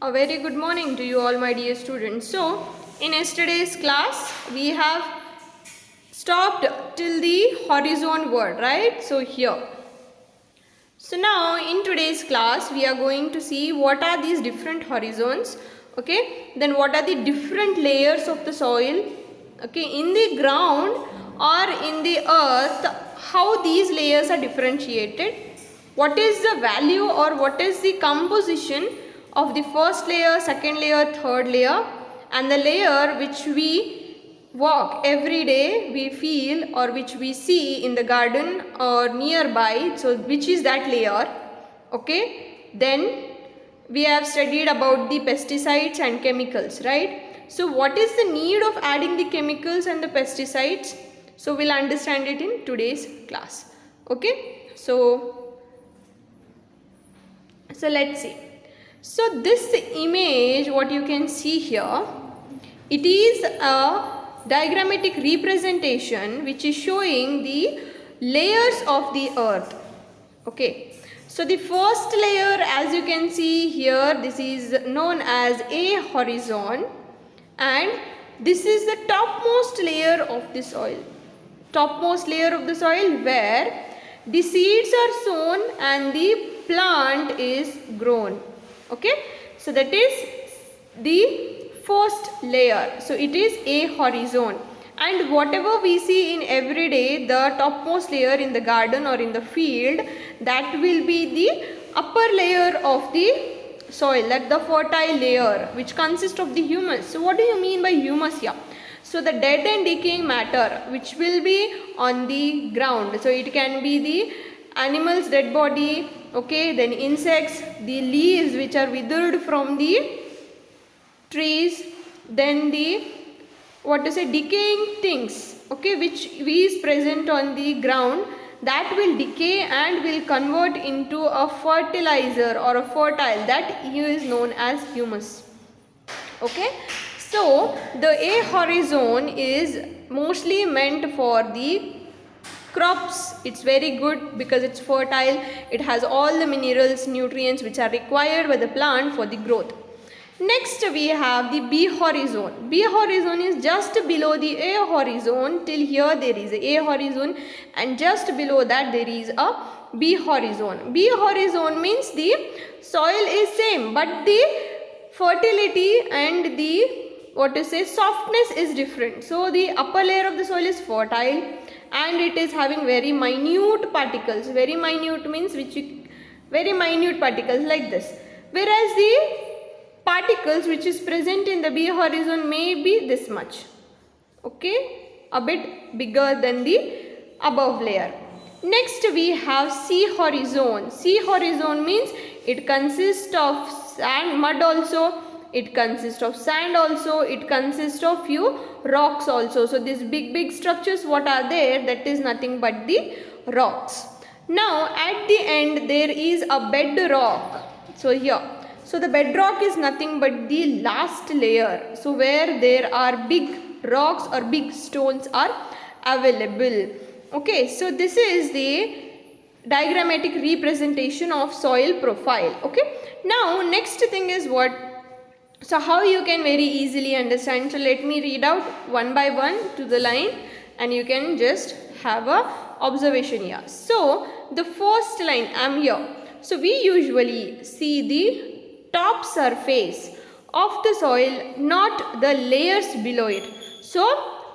A very good morning to you all, my dear students. So, in yesterday's class, we have stopped till the horizon word, right? So, here. So, now in today's class, we are going to see what are these different horizons, okay? Then, what are the different layers of the soil, okay, in the ground or in the earth, how these layers are differentiated, what is the value or what is the composition of the first layer, second layer, third layer, and the layer which we walk every day, we feel or which we see in the garden or nearby. So which is that layer? Okay, then we have studied about the pesticides and chemicals, right? So what is the need of adding the chemicals and the pesticides? So we'll understand it in today's class. Okay, so let's see. So this image, what you can see here, it is a diagrammatic representation which is showing the layers of the earth. Okay, so the first layer, as you can see here, this is known as a horizon, and this is the topmost layer of the soil. Topmost layer of the soil where the seeds are sown and the plant is grown. Okay, so that is the first layer. So it is a horizon, and whatever we see in every day, the topmost layer in the garden or in the field, that will be the upper layer of the soil, that the fertile layer which consists of the humus. So what do you mean by humus here? So the dead and decaying matter which will be on the ground. So it can be the animal's dead body, okay, then insects, the leaves which are withered from the trees, then the decaying things, okay, which is present on the ground, that will decay and will convert into a fertilizer or a fertile, that is known as humus. Okay, so the A horizon is mostly meant for the crops. It's very good because it's fertile, it has all the minerals, nutrients which are required by the plant for the growth. Next we have the B horizon. B horizon is just below the A horizon. Till here there is a horizon, and just below that there is a B horizon. B horizon means the soil is same, but the fertility and the softness is different. So the upper layer of the soil is fertile and it is having very minute particles. Very minute means very minute particles like this, whereas the particles which is present in the B horizon may be this much, okay, a bit bigger than the above layer. Next we have C horizon. C horizon means it consists of sand, mud also, it consists of sand also, it consists of few rocks also. So these big structures what are there, that is nothing but the rocks. Now at the end there is a bedrock. So here, so the bedrock is nothing but the last layer. So where there are big rocks or big stones are available. Okay, so this is the diagrammatic representation of soil profile. Okay, now next thing is what? So how you can very easily understand. So let me read out one by one to the line and you can just have a observation here. So the first line, I am here. So we usually see the top surface of the soil, not the layers below it. So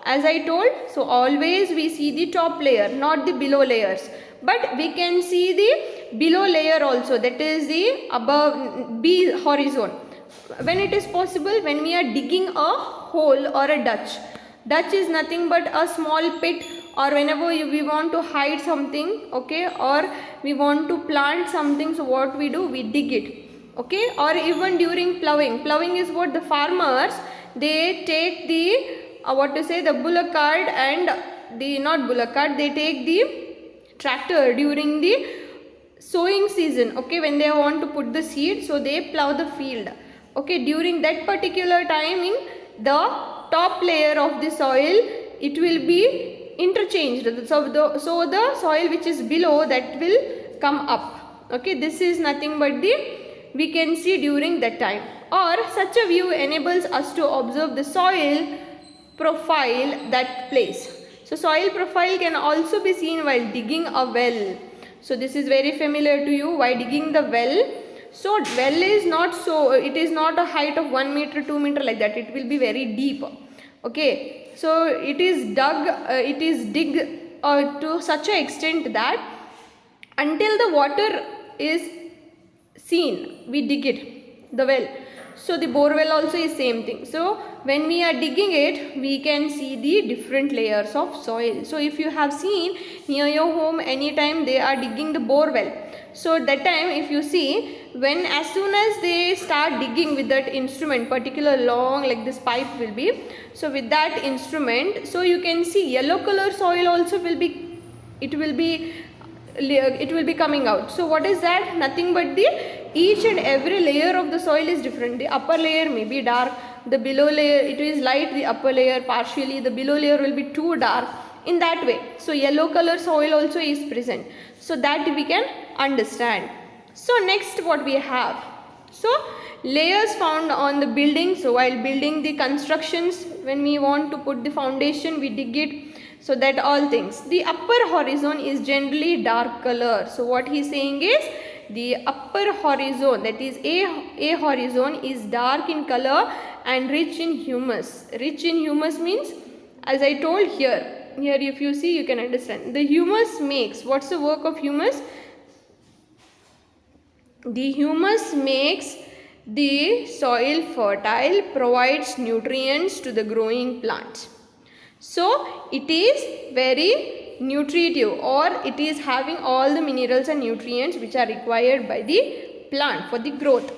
as I told, so always we see the top layer, not the below layers, but we can see the below layer also, that is the above B horizon. When it is possible, when we are digging a hole or a Dutch is nothing but a small pit, or whenever we want to hide something, okay, or we want to plant something, so what we do, we dig it, okay. Or even during plowing is what the farmers, they take the the bullock cart and they take the tractor during the sowing season, okay, when they want to put the seed, so they plow the field, okay. During that particular timing, the top layer of the soil, it will be interchanged, so the soil which is below, that will come up, okay. This is nothing but the we can see during that time. or such a view enables us to observe the soil profile that place. So soil profile can also be seen while digging a well. So this is very familiar to you. Why digging the well? So well is not so, it is not a height of 1 meter, 2 meter like that. It will be very deep. Okay. So it is dug, it is dig to such an extent that until the water is seen, we dig it, the well. So the bore well also is same thing. So when we are digging it, we can see the different layers of soil. So if you have seen near your home, anytime they are digging the bore well. So that time if you see, when as soon as they start digging with that instrument, particular long like this pipe will be. So with that instrument, so you can see yellow color soil also will be, it will be coming out. So what is that? Nothing but the each and every layer of the soil is different. The upper layer may be dark, the below layer it is light, the upper layer partially, the below layer will be too dark, in that way. So yellow color soil also is present, so that we can understand. So next what we have, so layers found on the building. So while building the constructions, when we want to put the foundation, we dig it. So that all things, the upper horizon is generally dark color. So what he is saying is, the upper horizon, that is a horizon, is dark in color and rich in humus. Rich in humus means, as I told here if you see, you can understand. The humus makes, what's the work of humus? The humus makes the soil fertile, provides nutrients to the growing plants. So it is very nutritive, or it is having all the minerals and nutrients which are required by the plant for the growth.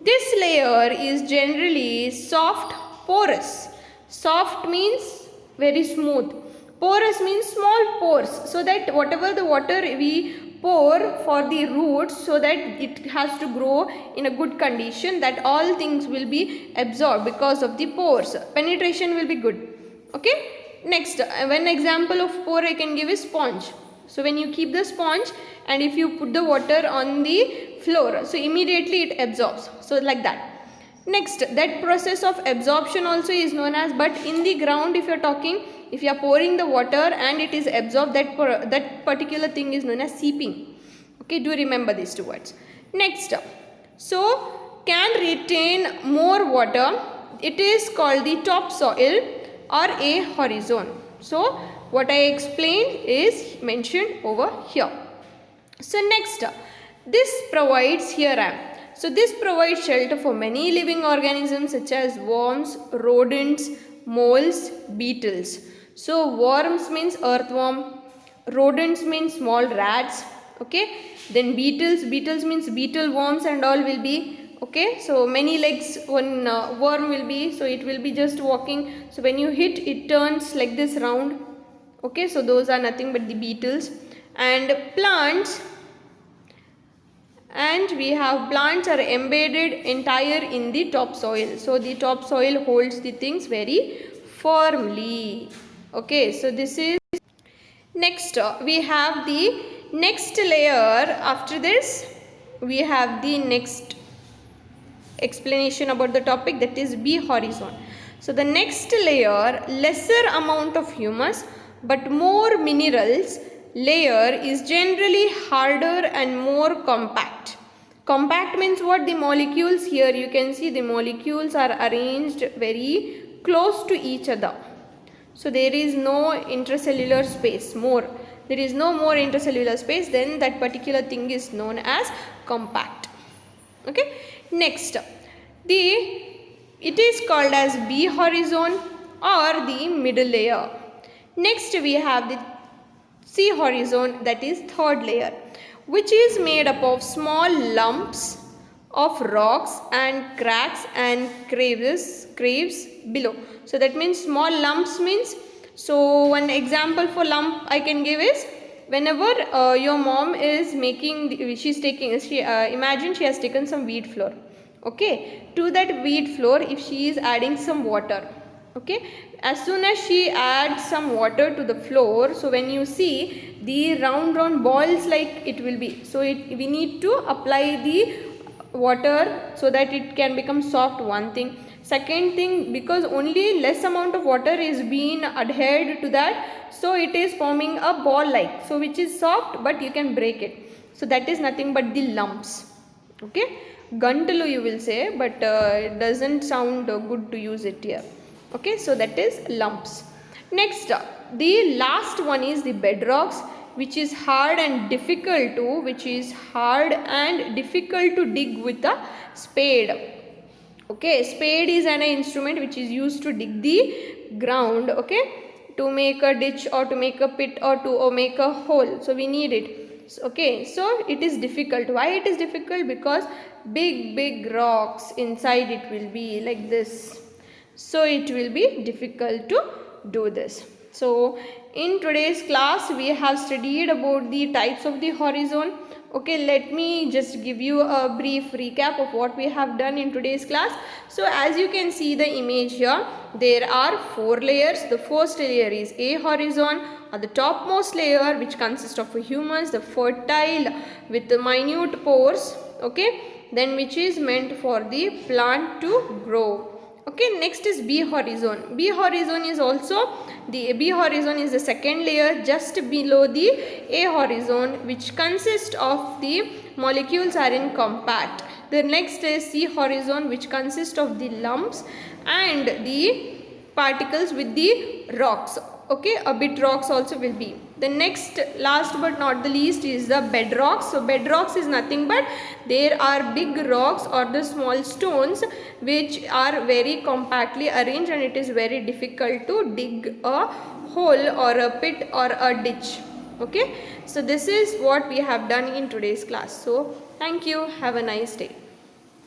This layer is generally soft, porous. Soft means very smooth. Porous means small pores, so that whatever the water we pour for the roots, so that it has to grow in a good condition, that all things will be absorbed because of the pores. Penetration will be good. Okay. Next, one example of pore I can give is sponge. So when you keep the sponge and if you put the water on the floor, so immediately it absorbs. So like that. Next, that process of absorption also is known as, but in the ground if you are talking, if you are pouring the water and it is absorbed, that particular thing is known as seeping. Okay, do remember these two words. Next, so can retain more water, it is called the topsoil or a horizon. So what I explained is mentioned over here. So next, this provides, here I am. So this provides shelter for many living organisms such as worms, rodents, moles, beetles. So worms means earthworm, rodents means small rats, okay. Then beetles means beetle worms and all will be. Okay, so many legs one worm will be, so it will be just walking. So when you hit, it turns like this round. Okay, so those are nothing but the beetles. And plants, and we have plants are embedded entire in the topsoil. So the topsoil holds the things very firmly. Okay, so this is next. We have the next layer. After this, we have the next explanation about the topic, that is B horizon. So the next layer, lesser amount of humus but more minerals layer, is generally harder and more compact. Compact means what? The molecules, here you can see the molecules are arranged very close to each other. So there is no intracellular space more. There is no more intracellular space, then that particular thing is known as compact. Okay. Next, it is called as B horizon or the middle layer. Next we have the C horizon, that is third layer, which is made up of small lumps of rocks and cracks and caves below. So that means small lumps means, so one example for lump I can give is, whenever your mom is making, imagine she has taken some wheat flour. Okay, to that wheat flour if she is adding some water. Okay, as soon as she adds some water to the floor, so when you see the round balls like it will be, so we need to apply the water so that it can become soft, one thing. Second thing, because only less amount of water is being adhered to that, so it is forming a ball like, so which is soft but you can break it. So that is nothing but the lumps. Okay, gantalu you will say, but it doesn't sound good to use it here. Okay, so that is lumps. Next, the last one is the bedrocks, which is hard and difficult to dig with a spade. Okay, spade is an instrument which is used to dig the ground, okay, to make a ditch or to make a pit or to make a hole. So we need it. Okay, so it is difficult. Why it is difficult? Because big rocks inside it will be like this. So it will be difficult to do this. So in today's class we have studied about the types of the horizon. Okay, let me just give you a brief recap of what we have done in today's class. So as you can see the image here, there are 4 layers. The first layer is a horizon, or the topmost layer, which consists of humans, the fertile with the minute pores, okay, then which is meant for the plant to grow. Okay, next is B horizon. B horizon is the second layer just below the A horizon, which consists of the molecules are in compact. The next is C horizon, which consists of the lumps and the particles with the rocks. Okay, a bit rocks also will be. The next, last but not the least, is the bedrocks. So bedrocks is nothing but there are big rocks or the small stones which are very compactly arranged, and it is very difficult to dig a hole or a pit or a ditch. Okay, so this is what we have done in today's class. So thank you, have a nice day.